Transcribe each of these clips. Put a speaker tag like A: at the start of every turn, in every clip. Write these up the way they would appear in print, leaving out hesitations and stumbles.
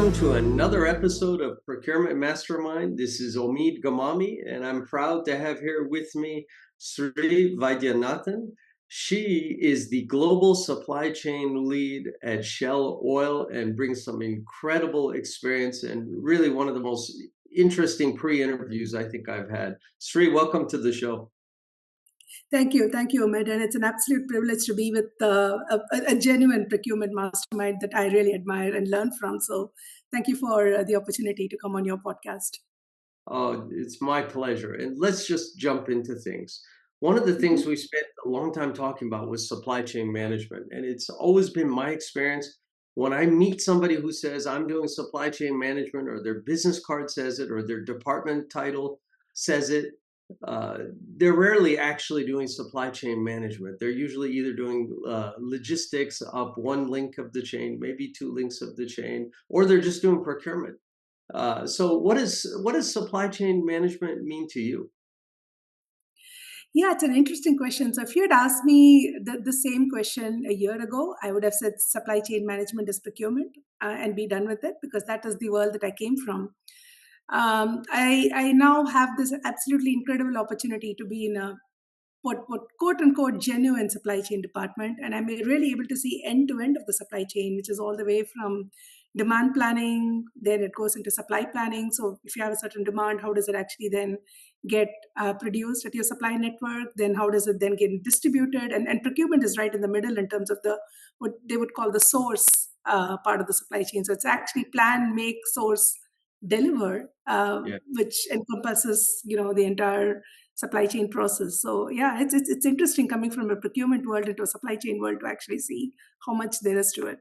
A: Welcome to another episode of Procurement Mastermind. This is Omid Gamami, and I'm proud to have here with me Srividhya Vaidyanathan. She is the global supply chain lead at Shell Oil and brings some incredible experience and really one of the most interesting pre-interviews I think I've had. Sri, welcome to the show.
B: Thank you, Omid, and it's an absolute privilege to be with a genuine procurement mastermind that I really admire and learn from. So, thank you for the opportunity to come on your podcast.
A: Oh, it's my pleasure. And let's just jump into things. One of the things we spent a long time talking about was supply chain management. And it's always been my experience when I meet somebody who says, I'm doing supply chain management, or their business card says it, or their department title says it, they're rarely actually doing supply chain management. They're usually either doing logistics up one link of the chain, maybe two links of the chain, or they're just doing procurement. So what does supply chain management mean to you?
B: Yeah, it's an interesting question. So, if you had asked me the same question a year ago, I would have said supply chain management is procurement and be done with it, because that is the world that I came from. I now have this absolutely incredible opportunity to be in a what quote unquote genuine supply chain department, and I'm really able to see end to end of the supply chain, which is all the way from demand planning, then it goes into supply planning. So if you have a certain demand, how does it actually then get produced at your supply network? Then how does it then get distributed? And procurement is right in the middle in terms of the what they would call the source part of the supply chain. So it's actually plan, make, source, deliver,
A: Yeah.
B: which encompasses the entire supply chain process. So yeah, it's interesting coming from a procurement world into a supply chain world to actually see how much there is to it.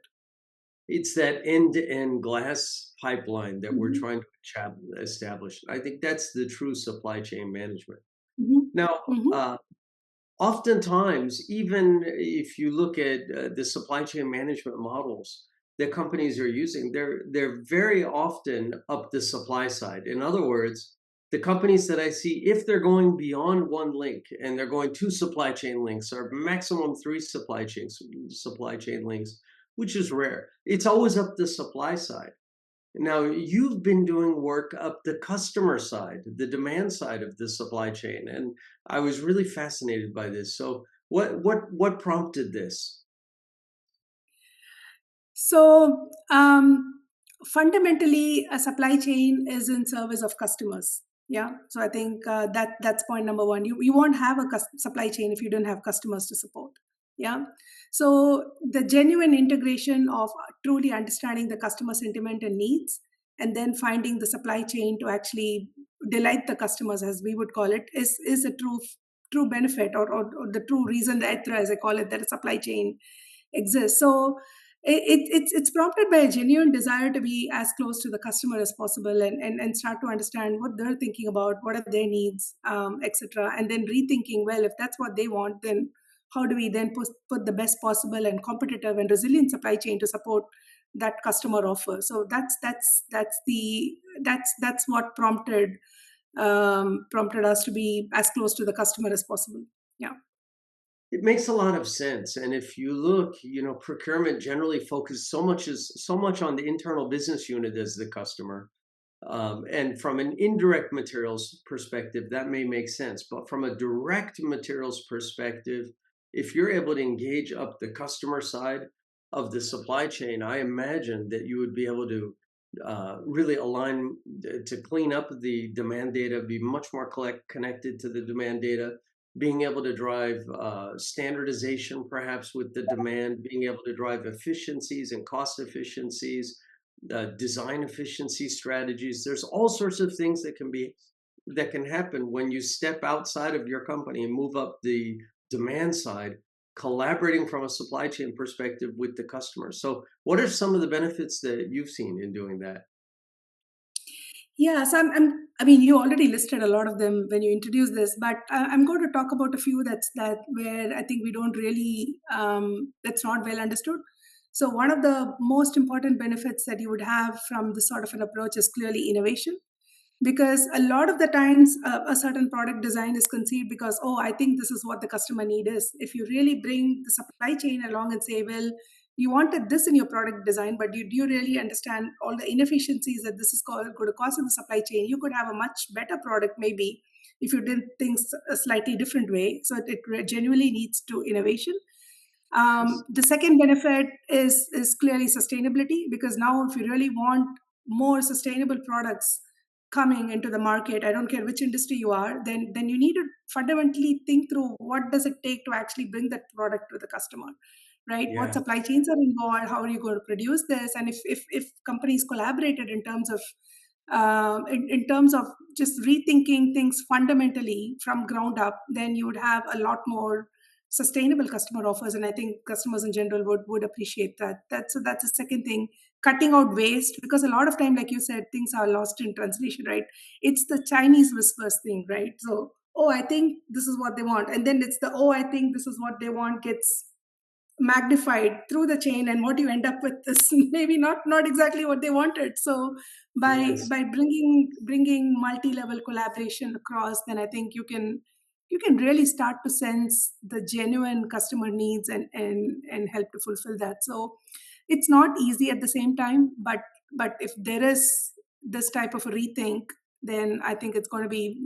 A: It's that end-to-end glass pipeline that we're
B: Mhm.
A: trying to establish. I think that's the true supply chain management.
B: Mhm.
A: Now,
B: Mhm.
A: uh, oftentimes, even if you look at the supply chain management models that companies are using, they're very often up the supply side. In other words, the companies that I see, if they're going beyond one link and they're going two supply chain links or maximum three supply chain links, which is rare, it's always up the supply side. Now, you've been doing work up the customer side, the demand side of the supply chain, and I was really fascinated by this. So, what prompted this?
B: So fundamentally, a supply chain is in service of customers. Yeah. So I think that's point number one. You won't have a supply chain if you don't have customers to support. Yeah. So the genuine integration of truly understanding the customer sentiment and needs, and then finding the supply chain to actually delight the customers, as we would call it, is a true benefit, or the true reason, the ethra, as I call it, that a supply chain exists. So it's prompted by a genuine desire to be as close to the customer as possible, and start to understand what they're thinking about, what are their needs, etc. And then rethinking, well, if that's what they want, then how do we then put the best possible and competitive and resilient supply chain to support that customer offer? So that's what prompted us to be as close to the customer as possible. Yeah.
A: It makes a lot of sense. And if you look, procurement generally focuses so much on the internal business unit as the customer. And from an indirect materials perspective, that may make sense. But from a direct materials perspective, if you're able to engage up the customer side of the supply chain, I imagine that you would be able to really align to clean up the demand data, be much more connected to the demand data, being able to drive standardization perhaps with the demand, being able to drive efficiencies and cost efficiencies, design efficiency strategies. There's all sorts of things that can happen when you step outside of your company and move up the demand side, collaborating from a supply chain perspective with the customer. So what are some of the benefits that you've seen in doing that?
B: Yeah, so I mean, you already listed a lot of them when you introduced this, but I'm going to talk about a few that where I think we don't really that's not well understood. So one of the most important benefits that you would have from this sort of an approach is clearly innovation, because a lot of the times a certain product design is conceived because, oh, I think this is what the customer need is. If you really bring the supply chain along and say, well, you wanted this in your product design, but do you really understand all the inefficiencies that this is going to cause in the supply chain? You could have a much better product maybe if you did things a slightly different way. So it genuinely needs to innovation.
A: Yes.
B: The second benefit is clearly sustainability, because now if you really want more sustainable products coming into the market, I don't care which industry you are, then you need to fundamentally think through what does it take to actually bring that product to the customer, right? What
A: Yeah.
B: supply chains are involved? How are you going to produce this? And if companies collaborated in terms of in terms of just rethinking things fundamentally from ground up, then you would have a lot more sustainable customer offers, and I think customers in general would appreciate that. That's the second thing. Cutting out waste, because a lot of time, like you said, things are lost in translation, right? It's the Chinese whispers thing, right? So, oh, I think this is what they want, and then it's the, oh, I think this is what they want, gets magnified through the chain, and what you end up with is maybe not exactly what they wanted. So
A: Yes.
B: by bringing multi-level collaboration across, then I think you can really start to sense the genuine customer needs and help to fulfill that. So it's not easy at the same time, but if there is this type of a rethink, then I think it's going to be,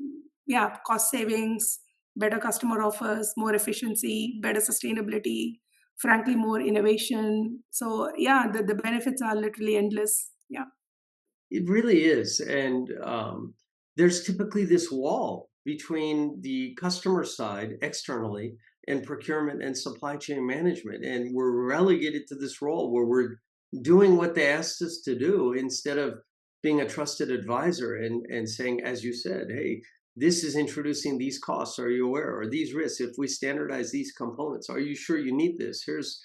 B: yeah, cost savings, better customer offers, more efficiency, better sustainability, frankly more innovation. So yeah, the benefits are literally endless. Yeah.
A: It really is. And there's typically this wall between the customer side externally and procurement and supply chain management. And we're relegated to this role where we're doing what they asked us to do instead of being a trusted advisor and saying, as you said, hey, this is introducing these costs. Are you aware? Or these risks? If we standardize these components, are you sure you need this? Here's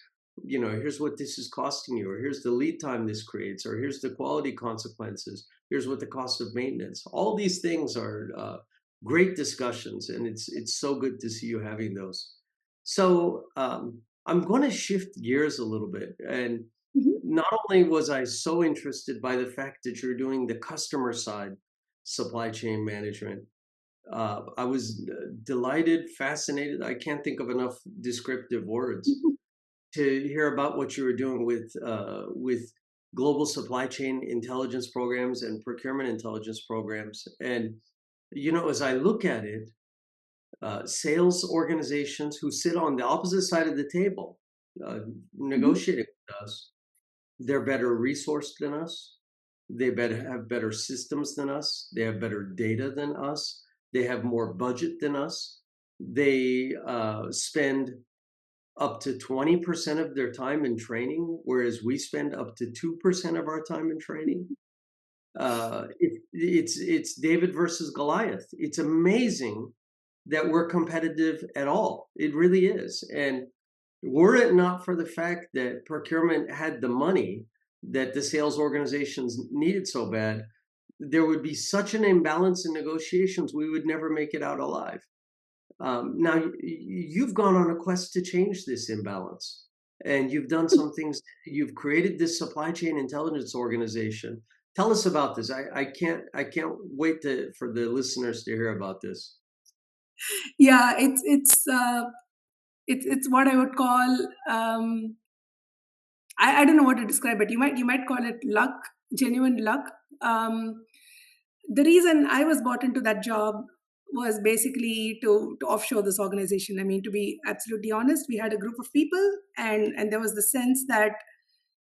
A: what this is costing you, or here's the lead time this creates, or here's the quality consequences, here's what the cost of maintenance. All these things are great discussions, and it's so good to see you having those. So I'm going to shift gears a little bit, and
B: Mhm.
A: not only was I so interested by the fact that you're doing the customer side supply chain management, I was delighted, fascinated. I can't think of enough descriptive words
B: Mhm.
A: to hear about what you were doing with global supply chain intelligence programs and procurement intelligence programs. And as I look at it, sales organizations who sit on the opposite side of the table,
B: Mhm.
A: negotiating with us, they're better resourced than us. They better have better systems than us. They have better data than us. They have more budget than us. They spend up to 20% of their time in training, whereas we spend up to 2% of our time in training. It's David versus Goliath. It's amazing that we're competitive at all. It really is. And were it not for the fact that procurement had the money that the sales organizations needed so bad, there would be such an imbalance in negotiations, we would never make it out alive. Now, you've gone on a quest to change this imbalance, and you've done some things. You've created this supply chain intelligence organization. Tell us about this. I can't wait for the listeners to hear about this.
B: Yeah, it's what I would call, I don't know what to describe it. You might call it luck, genuine luck. Um, the reason I was brought into that job was basically to offshore this organization. I mean, to be absolutely honest, we had a group of people, and there was the sense that,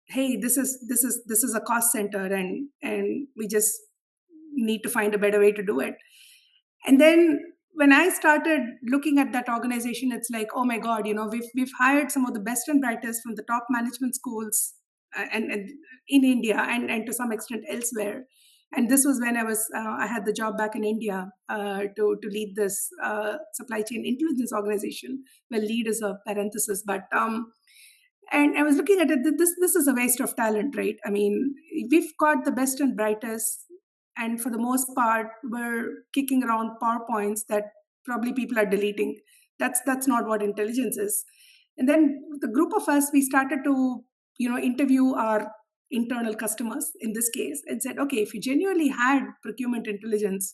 B: hey, this is a cost center, and we just need to find a better way to do it. And then when I started looking at that organization, it's like, oh my God, we've hired some of the best and brightest from the top management schools, and in India, and to some extent elsewhere. And this was when I had the job back in India, to lead this supply chain intelligence organization. Well, lead is a parenthesis, but and I was looking at it. This is a waste of talent, right? I mean, we've got the best and brightest, and for the most part, we're kicking around PowerPoints that probably people are deleting. That's not what intelligence is. And then the group of us, we started to interview our internal customers in this case, and said, okay, if you genuinely had procurement intelligence,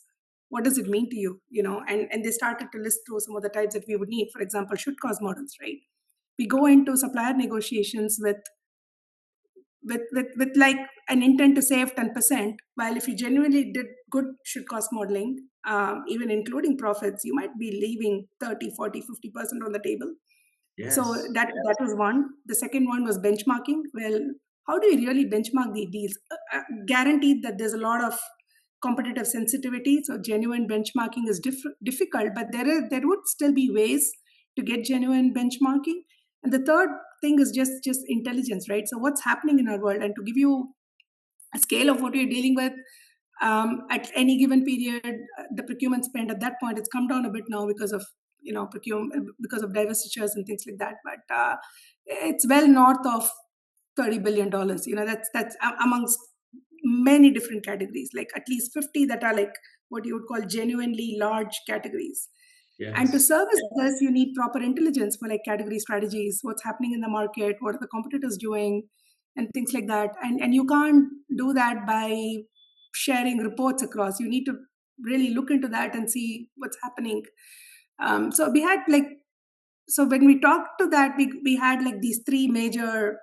B: what does it mean to you? And they started to list through some of the types that we would need. For example, should cost models, right? We go into supplier negotiations with with like an intent to save 10%, while if you genuinely did good should cost modeling, even including profits, you might be leaving 30, 40, 50% on the table. So
A: Yes.
B: that was one. The second one was benchmarking. Well, how do you really benchmark the deals? Guaranteed that there's a lot of competitive sensitivity, so genuine benchmarking is difficult, but there would still be ways to get genuine benchmarking. And the third thing is just intelligence, right? So what's happening in our world, and to give you a scale of what you're dealing with, at any given period, the procurement spend at that point, it's come down a bit now because of procurement, because of divestitures and things like that. But it's well north of $30 billion. That's amongst many different categories, like at least 50 that are like what you would call genuinely large categories. And to
A: Yes.
B: service this, you need proper intelligence for like category strategies, what's happening in the market, what are the competitors doing, and things like that. And you can't do that by sharing reports across. You need to really look into that and see what's happening. So we had like, so when we talked to that, we had like these three major,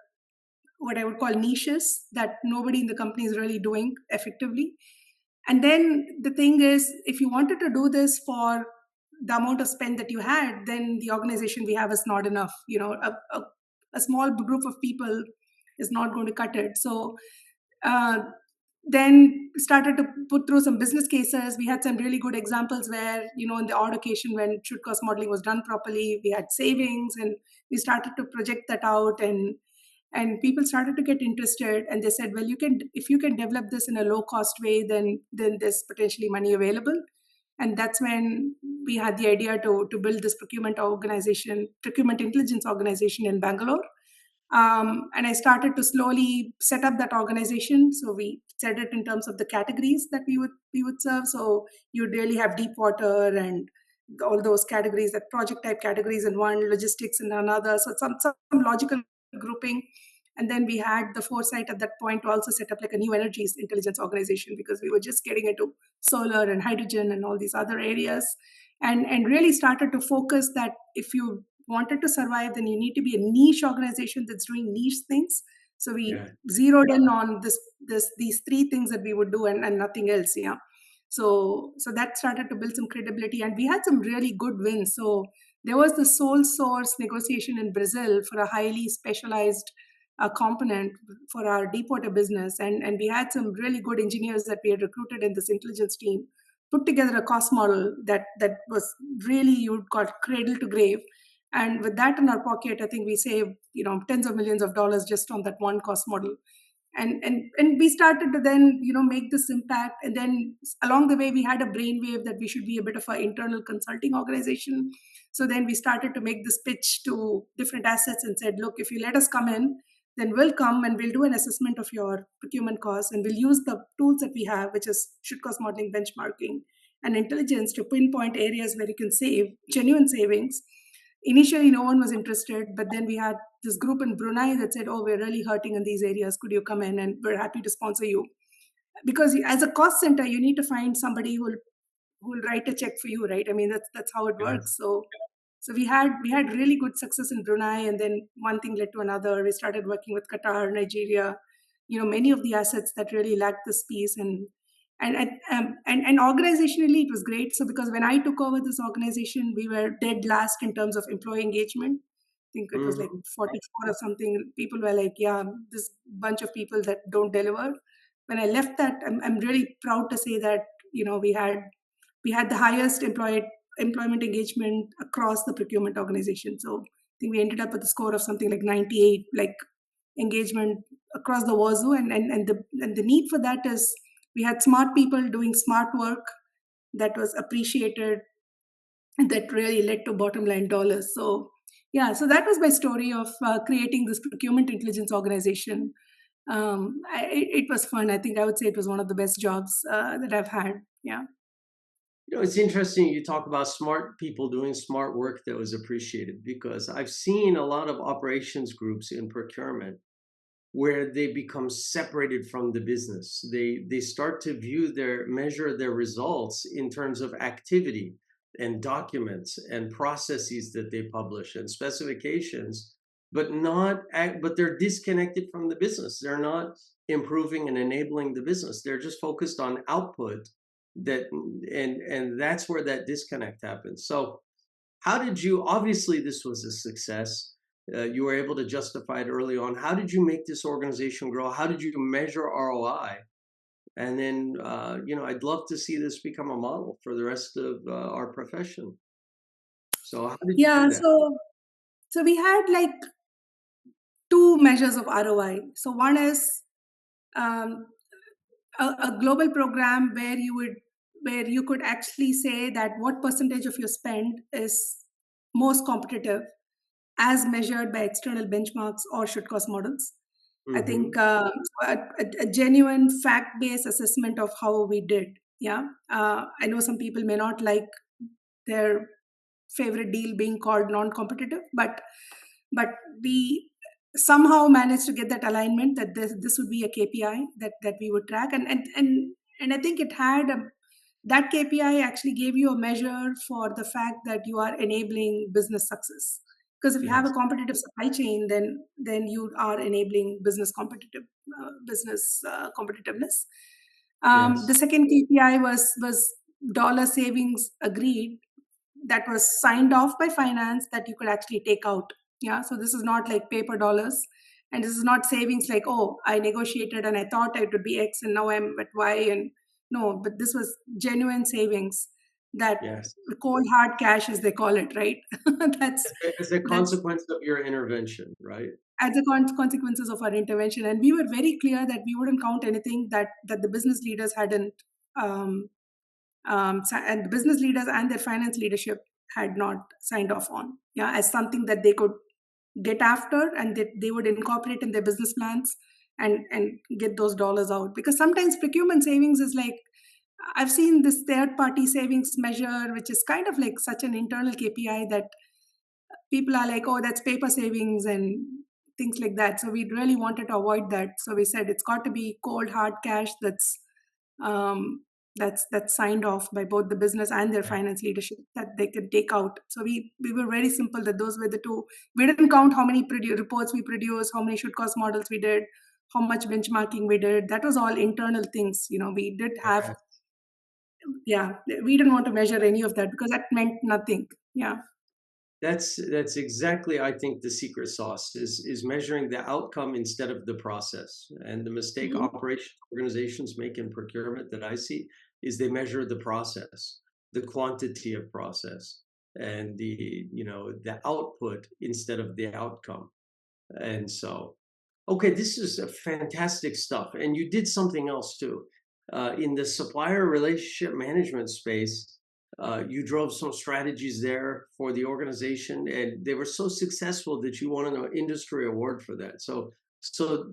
B: what I would call niches that nobody in the company is really doing effectively. And then the thing is, if you wanted to do this for the amount of spend that you had, then the organization we have is not enough. A small group of people is not going to cut it. So uh, then started to put through some business cases. We had some really good examples where, on the odd occasion when should cost modeling was done properly, we had savings, and we started to project that out, and people started to get interested, and they said, well, if you can develop this in a low cost way, then there's potentially money available. And that's when we had the idea to build this procurement intelligence organization in Bangalore. And I started to slowly set up that organization. So we set it in terms of the categories that we would serve. So you'd really have deep water and all those categories, that project type categories in one, logistics in another. So some logical grouping. And then we had the foresight at that point to also set up like a new energies intelligence organization, because we were just getting into solar and hydrogen and all these other areas, and really started to focus that if you wanted to survive, then you need to be a niche organization that's doing niche things. So we
A: Yeah.
B: zeroed in on these three things that we would do, and nothing else. Yeah. So that started to build some credibility, and we had some really good wins. So there was the sole source negotiation in Brazil for a highly specialized component for our deepwater business, and we had some really good engineers that we had recruited in this intelligence team, put together a cost model that was really, you'd call cradle to grave. And with that in our pocket, I think we saved tens of millions of dollars just on that one cost model. And we started to then make this impact. And then along the way, we had a brainwave that we should be a bit of an internal consulting organization. So then we started to make this pitch to different assets and said, look, if you let us come in, then we'll come and we'll do an assessment of your procurement costs, and we'll use the tools that we have, which is should cost modeling, benchmarking, and intelligence, to pinpoint areas where you can save genuine savings. Initially, no one was interested, but then we had this group in Brunei that said, "Oh, we're really hurting in these areas. Could you come in? And we're happy to sponsor you." Because as a cost center, you need to find somebody who'll write a check for you, right? I mean, that's how it
A: Yes.
B: works. So we had really good success in Brunei, and then one thing led to another. We started working with Qatar, Nigeria, many of the assets that really lacked this piece, and organizationally it was great. So because when I took over this organization, we were dead last in terms of employee engagement. I think it was like
A: Mhm.
B: 44 or something. People were like, "Yeah, this bunch of people that don't deliver." When I left that, I'm really proud to say that we had the highest employment engagement across the procurement organization. So I think we ended up with a score of something like 98, like engagement across the wazoo. And the need for that is we had smart people doing smart work that was appreciated, and that really led to bottom line dollars. So yeah, so that was my story of creating this procurement intelligence organization. It was fun. I think I would say it was one of the best jobs that I've had. Yeah.
A: It's interesting you talk about smart people doing smart work that was appreciated, because I've seen a lot of operations groups in procurement where they become separated from the business. They start to measure their results in terms of activity and documents and processes that they publish and specifications. but they're disconnected from the business. They're not improving and enabling the business. They're just focused on output. And that's where that disconnect happens. So how did you, obviously this was a success. You were able to justify it early on. How did you make this organization grow? How did you measure ROI? And then, I'd love to see this become a model for the rest of our profession. So how did you
B: Yeah,
A: do that?
B: so we had like two measures of ROI. So one is um, a global program where you could actually say that what percentage of your spend is most competitive as measured by external benchmarks or should cost models. I think
A: Hmm.
B: a genuine fact-based assessment of how we did. Yeah, I know some people may not like their favorite deal being called non-competitive, but we somehow managed to get that alignment that this would be a KPI that we would track, and I think it had that KPI actually gave you a measure for the fact that you are enabling business success. Because if you have a
A: Yes.
B: competitive supply chain, then you are enabling business competitiveness. The
A: Yes.
B: second KPI was dollar savings agreed that was signed off by finance that you could actually take out. Yeah, so this is not like paper dollars, and this is not savings like, oh, I negotiated and I thought it would be X and now I'm at Y. And no, but this was genuine savings, that
A: Yes.
B: cold hard cash as they call it, right? that's
A: As a
B: that's
A: consequence of your intervention, right?
B: as the consequences of our intervention. And we were very clear that we wouldn't count anything that the business leaders hadn't um, and the business leaders and their finance leadership had not signed off on, yeah, as something that they could get after and that they would incorporate in their business plans and get those dollars out. Because sometimes procurement savings is like, I've seen this third party savings measure, which is kind of like such an internal KPI that people are like, oh, that's paper savings and things like that. So we really wanted to avoid that. So we said it's got to be cold hard cash um, that's signed off by both the business and their
A: Yeah.
B: finance leadership that they could take out. So we were very simple that those were the two. We didn't count how many reports we produced, how many should cost models we did, how much benchmarking we did. That was all internal things. We did have,
A: Yeah.
B: yeah, we didn't want to measure any of that because that meant nothing. Yeah.
A: That's exactly, I think, the secret sauce is measuring the outcome instead of the process. And the mistake
B: Mhm.
A: operation organizations make in procurement that I see is they measure the process, the quantity of process, and the output instead of the outcome. And so, okay, this is a fantastic stuff. And you did something else too. In the supplier relationship management space, you drove some strategies there for the organization, and they were so successful that you won an industry award for that. So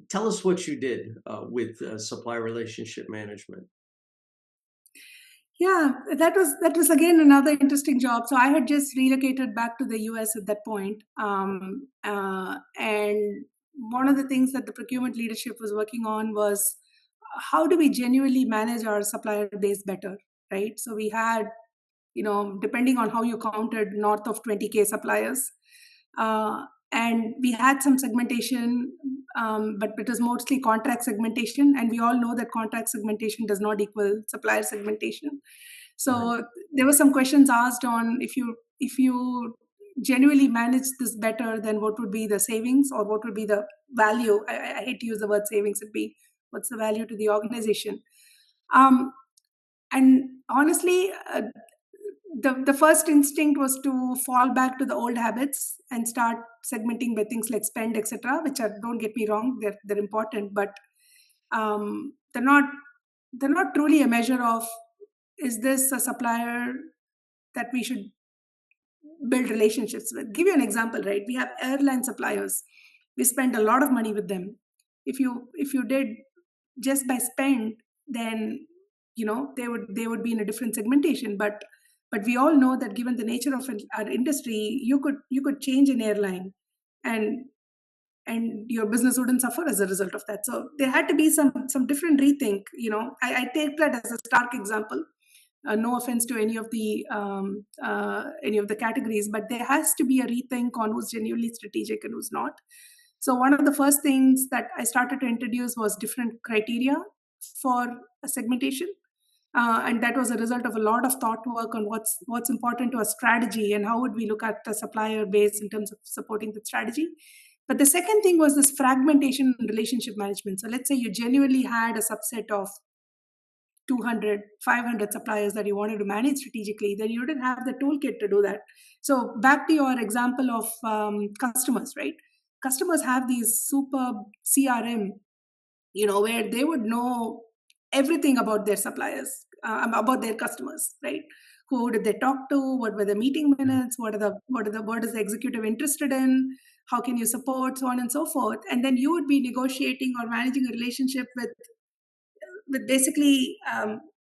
A: tell us what you did with supplier relationship management.
B: Yeah, that was again another interesting job. So I had just relocated back to the US at that point, and one of the things that the procurement leadership was working on was how do we genuinely manage our supplier base better, right? So we had, depending on how you counted, north of 20K suppliers. Uh, and we had some segmentation, but it was mostly contract segmentation. And we all know that contract segmentation does not equal supplier segmentation.
A: Right.
B: So there were some questions asked on if you genuinely manage this better, then what would be the savings or what would be the value? I hate to use the word savings. It'd be what's the value to the organization? Um, and honestly, the first instinct was to fall back to the old habits and start segmenting by things like spend, etc., which are, don't get me wrong, they're important, but they're not truly a measure of, is this a supplier that we should build relationships with. Give you an example, right? We have airline suppliers. We spend a lot of money with them. If you did just by spend, then they would be in a different segmentation. But we all know that given the nature of our industry, you could change an airline, and your business wouldn't suffer as a result of that. So there had to be some different rethink. I take that as a stark example. No offense to any of the categories, but there has to be a rethink on who's genuinely strategic and who's not. So one of the first things that I started to introduce was different criteria for a segmentation, and that was a result of a lot of thought work on what's important to a strategy and how would we look at a supplier base in terms of supporting the strategy. But the second thing was this fragmentation and relationship management. So let's say you genuinely had a subset of 200, 500 suppliers that you wanted to manage strategically, then you didn't have the toolkit to do that. So back to your example of customers, right? Customers have these superb CRM, where they would know everything about their suppliers, about their customers, right? Who did they talk to? What were the meeting minutes? What is the executive interested in? How can you support? So on and so forth. And then you would be negotiating or managing a relationship with basically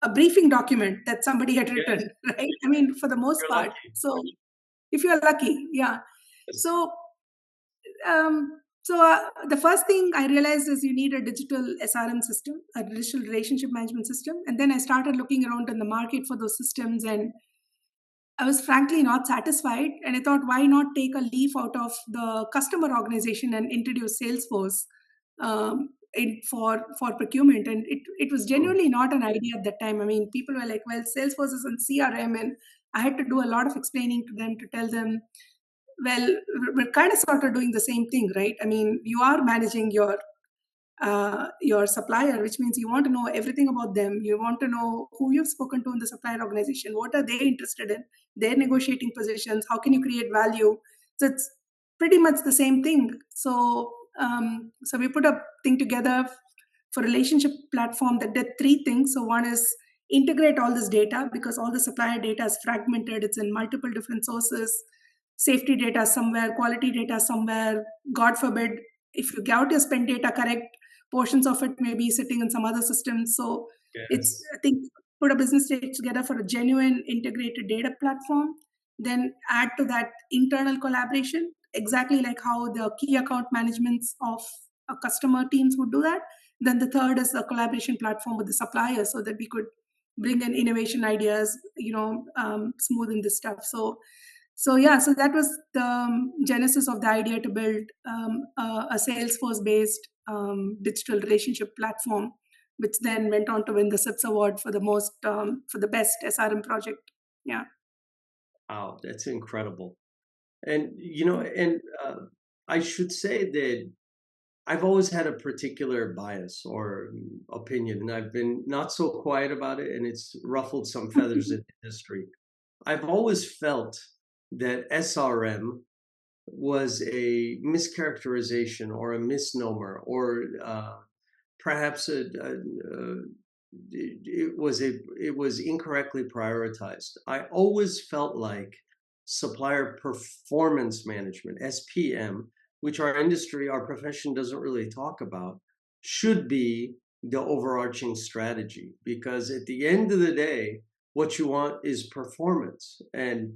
B: a briefing document that somebody had
A: Yes,
B: written, right? I mean, for the most
A: you're
B: part.
A: lucky.
B: So if you're lucky, yeah.
A: Yes.
B: So the first thing I realized is you need a digital SRM system, a digital relationship management system. And then I started looking around in the market for those systems, and I was frankly not satisfied. And I thought, why not take a leaf out of the customer organization and introduce Salesforce for procurement? And it was
A: Mm.
B: genuinely not an idea at that time. I mean, people were like, well, Salesforce is on CRM. And I had to do a lot of explaining to them to tell them, well, we're kind of sort of doing the same thing, right? I mean, you are managing your supplier, which means you want to know everything about them. You want to know who you've spoken to in the supplier organization. What are they interested in? Their negotiating positions. How can you create value? So it's pretty much the same thing. So we put a thing together for relationship platform that did three things. So one is integrate all this data, because all the supplier data is fragmented. It's in multiple different sources. Safety data somewhere, quality data somewhere. God forbid, if you get your spend data correct, portions of it may be sitting in some other system. So it's,
A: Yes.
B: I think, put a business case together for a genuine integrated data platform, then add to that internal collaboration, exactly like how the key account managements of a customer teams would do that. Then the third is a collaboration platform with the suppliers, so that we could bring in innovation ideas, smoothen this stuff. So that was the genesis of the idea to build a Salesforce-based digital relationship platform, which then went on to win the SIPS award for the best SRM project. Yeah.
A: Wow, that's incredible. And I should say that I've always had a particular bias or opinion, and I've been not so quiet about it, and it's ruffled some feathers in the industry. I've always felt that SRM was a mischaracterization or a misnomer, or perhaps it was incorrectly prioritized. I always felt like supplier performance management, SPM, which our industry, our profession doesn't really talk about, should be the overarching strategy, because at the end of the day, what you want is performance. And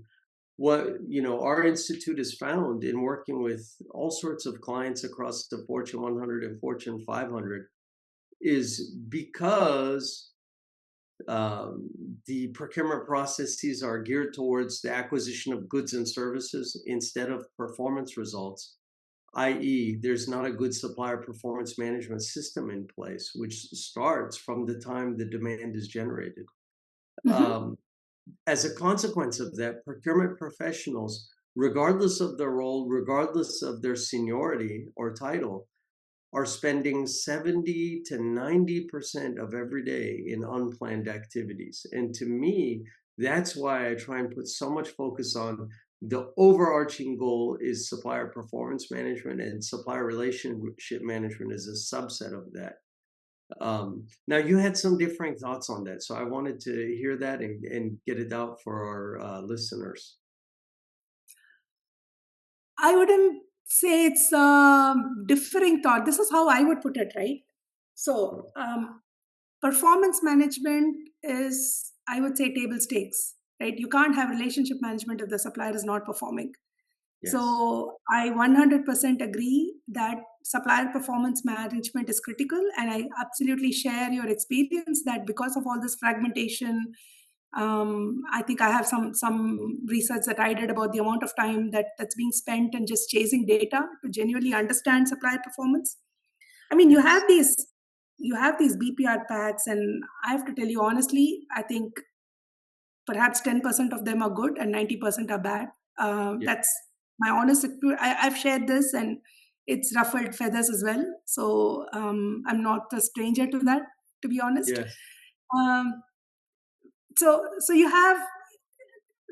A: what our institute has found in working with all sorts of clients across the Fortune 100 and Fortune 500 is because the procurement processes are geared towards the acquisition of goods and services instead of performance results, i.e., there's not a good supplier performance management system in place, which starts from the time the demand is generated.
B: Mm-hmm.
A: As a consequence of that, procurement professionals, regardless of their role, regardless of their seniority or title, are spending 70 to 90% of every day in unplanned activities. And to me, that's why I try and put so much focus on the overarching goal is supplier performance management, and supplier relationship management is a subset of that. Now, you had some differing thoughts on that, so I wanted to hear that and get it out for our listeners.
B: I wouldn't say it's differing thought. This is how I would put it, right? So, performance management is, I would say, table stakes, right? You can't have relationship management if the supplier is not performing.
A: Yes.
B: So I 100% agree that supplier performance management is critical. And I absolutely share your experience that because of all this fragmentation, I think I have some research that I did about the amount of time that's being spent in just chasing data to genuinely understand supplier performance. I mean,
A: Yes.
B: you have these BPR packs, and I have to tell you honestly, I think perhaps 10% of them are good and 90% are bad.
A: Yeah.
B: That's my honest. I've shared this, and it's ruffled feathers as well. So I'm not a stranger to that, to be honest.
A: Yes.
B: Um, so you have,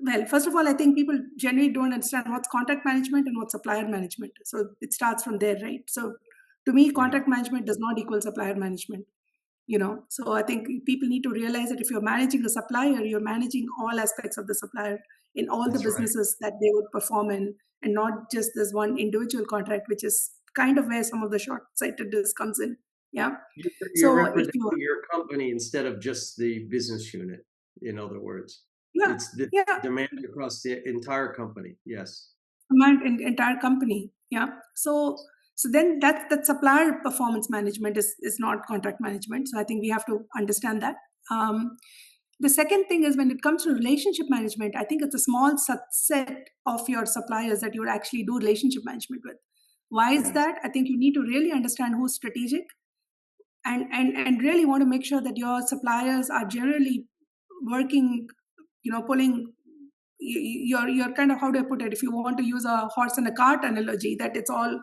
B: well, first of all, I think people generally don't understand what's contract management and what's supplier management. So it starts from there, right? So to me,
A: Yeah.
B: contract management does not equal supplier management. So I think people need to realize that if you're managing a supplier, you're managing all aspects of the supplier in all the
A: That's right.
B: businesses that they would perform in, and not just this one individual contract, which is kind of where some of the short-sightedness comes in. Yeah.
A: You're
B: So if
A: representing
B: you,
A: your company instead of just the business unit, in other words.
B: yeah,
A: It's the
B: yeah,
A: demand across the entire company. Yes.
B: command in entire company. Yeah. So then that supplier performance management is not contract management. So I think we have to understand that. Um, the second thing is, when it comes to relationship management, I think it's a small subset of your suppliers that you would actually do relationship management with. Why is
A: Yes.
B: that? I think you need to really understand who's strategic, and really want to make sure that your suppliers are generally working, pulling you're kind of, how do I put it, if you want to use a horse and a cart analogy, that it's all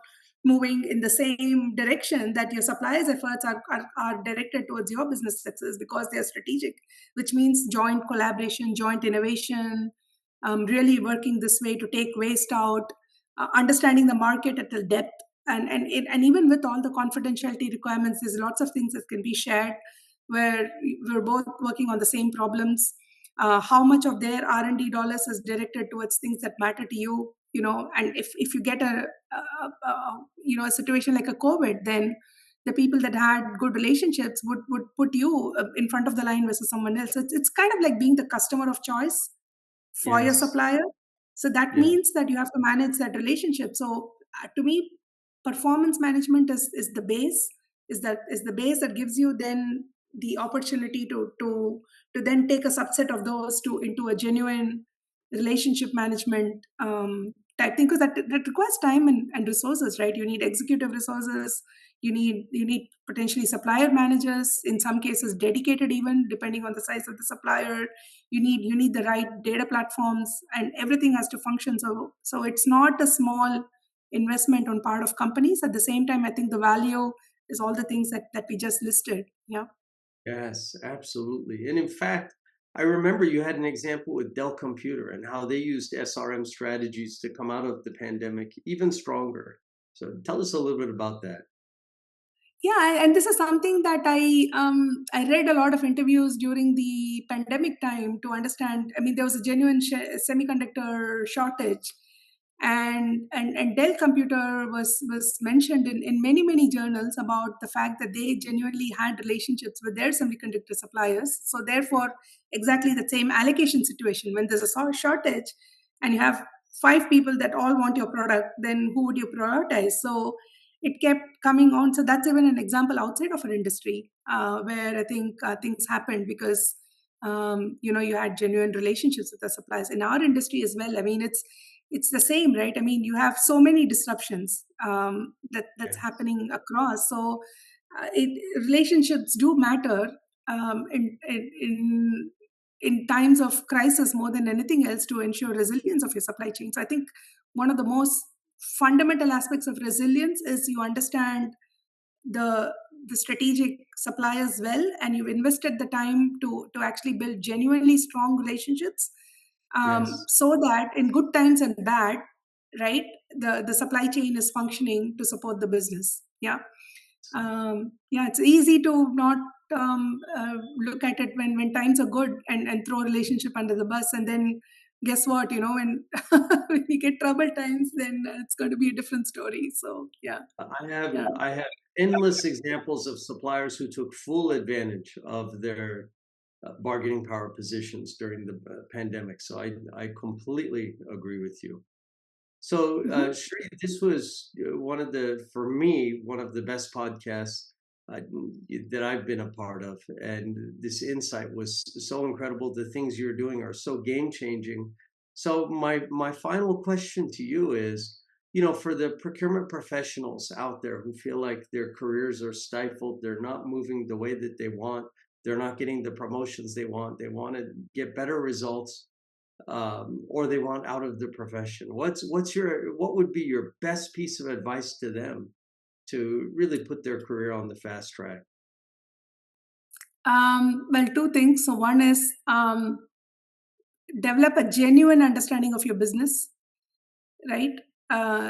B: moving in the same direction, that your suppliers efforts are directed towards your business success because they're strategic, which means joint collaboration, joint innovation, really working this way to take waste out, understanding the market at a depth, and even with all the confidentiality requirements, there's lots of things that can be shared where we're both working on the same problems. How much of their R&D dollars is directed towards things that matter to you, and if you get a situation like a COVID, then the people that had good relationships would put you in front of the line versus someone else. It's kind of like being the customer of choice for your
A: Yes.
B: supplier. So that
A: Yeah.
B: means that you have to manage that relationship. So to me, performance management is the base, is the base that gives you then the opportunity to then take a subset of those to into a genuine relationship management type thing, because that requires time and resources, right? You need executive resources, you need potentially supplier managers, in some cases dedicated, even depending on the size of the supplier. You need the right data platforms, and everything has to function. So it's not a small investment on part of companies. At the same time, I think the value is all the things that we just listed. Yeah.
A: Yes, absolutely. And in fact, I remember you had an example with Dell Computer and how they used SRM strategies to come out of the pandemic even stronger. So tell us a little bit about that.
B: Yeah, and this is something that I read a lot of interviews during the pandemic time to understand. I mean, there was a genuine semiconductor shortage, and Dell Computer was mentioned in many journals about the fact that they genuinely had relationships with their semiconductor suppliers. So therefore, exactly the same allocation situation, when there's a shortage and you have five people that all want your product, then who would you prioritize? So it kept coming on. So that's even an example outside of our industry, where I think things happened because you had genuine relationships with the suppliers. In our industry as well, I mean, it's the same, right? I mean, you have so many disruptions that's
A: Yes.
B: happening across. So relationships do matter in times of crisis more than anything else, to ensure resilience of your supply chain. So I think one of the most fundamental aspects of resilience is you understand the the strategic suppliers well, and you've invested the time to actually build genuinely strong relationships,
A: Yes.
B: so that in good times and bad, right, the supply chain is functioning to support the business. Yeah. Yeah, it's easy to not look at it when times are good, and throw relationship under the bus, and then guess what, when when we get trouble times, then it's going to be a different story. So yeah. Yeah.
A: I have endless examples of suppliers who took full advantage of their bargaining power positions during the pandemic. So I completely agree with you. So,
B: Mhm.
A: Shri, this was for me, one of the best podcasts. uh, that I've been a part of. And this insight was so incredible. The things you're doing are so game changing. So my final question to you is, for the procurement professionals out there who feel like their careers are stifled, they're not moving the way that they want, they're not getting the promotions they want to get better results, or they want out of the profession. What would be your best piece of advice to them to really put their career on the fast track?
B: Well, two things. So one is develop a genuine understanding of your business, right?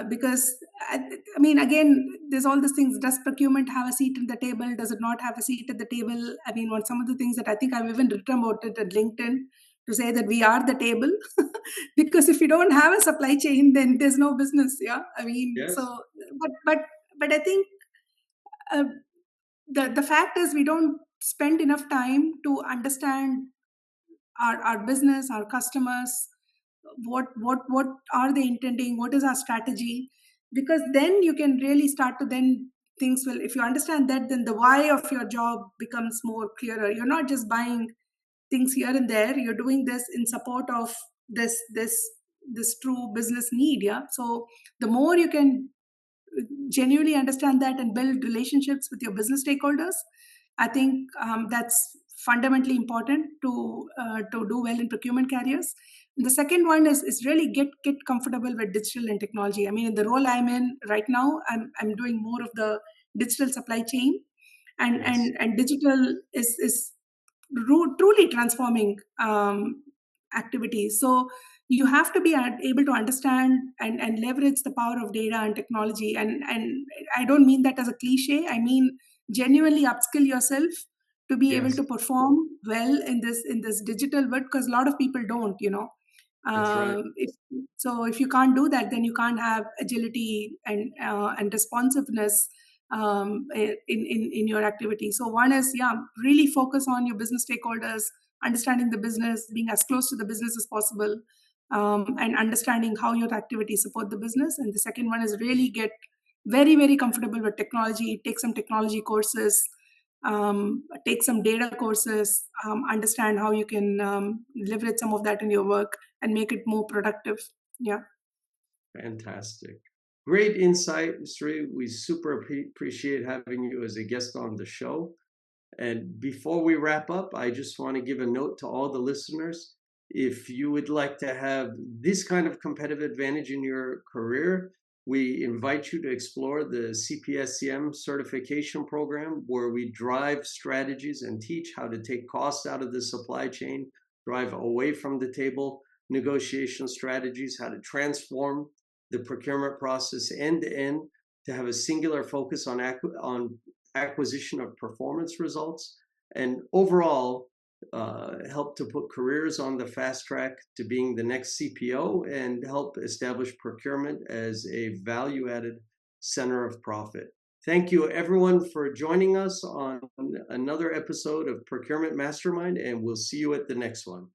B: Because I mean, again, there's all these things. Does procurement have a seat at the table? Does it not have a seat at the table? I mean, some of the things that I think I've even written about it at LinkedIn to say that we are the table. Because if you don't have a supply chain, then there's no business. Yeah, I mean,
A: Yes,
B: so but I think uh, the fact is we don't spend enough time to understand our business, our customers, what are they intending, what is our strategy, because then you can really start to then things will, if you understand that, then the why of your job becomes more clearer. You're not just buying things here and there, you're doing this in support of this true business need. Yeah, so the more you can genuinely understand that and build relationships with your business stakeholders, I think that's fundamentally important to do well in procurement careers. And the second one is really get comfortable with digital and technology. I mean, in the role I'm in right now, I'm doing more of the digital supply chain, and
A: yes,
B: digital is truly transforming activities. So you have to be able to understand and leverage the power of data and technology. And I don't mean that as a cliche. I mean genuinely upskill yourself to be able
A: yes,
B: to perform well in this digital world, because a lot of people don't.
A: that's right.
B: If you can't do that, then you can't have agility and responsiveness in your activity. So one is, yeah, really focus on your business stakeholders, understanding the business, being as close to the business as possible, and understanding how your activities support the business. And the second one is really get very, very comfortable with technology, take some technology courses, take some data courses, understand how you can leverage some of that in your work and make it more productive. Yeah.
A: Fantastic. Great insight, Sri. We super appreciate having you as a guest on the show. And before we wrap up, I just want to give a note to all the listeners. If you would like to have this kind of competitive advantage in your career, we invite you to explore the CPSCM certification program, where we drive strategies and teach how to take costs out of the supply chain, drive away from the table negotiation strategies, how to transform the procurement process end to end, to have a singular focus on acquisition of performance results, and overall help to put careers on the fast track to being the next CPO, and help establish procurement as a value-added center of profit. Thank you, everyone, for joining us on another episode of Procurement Mastermind, and we'll see you at the next one.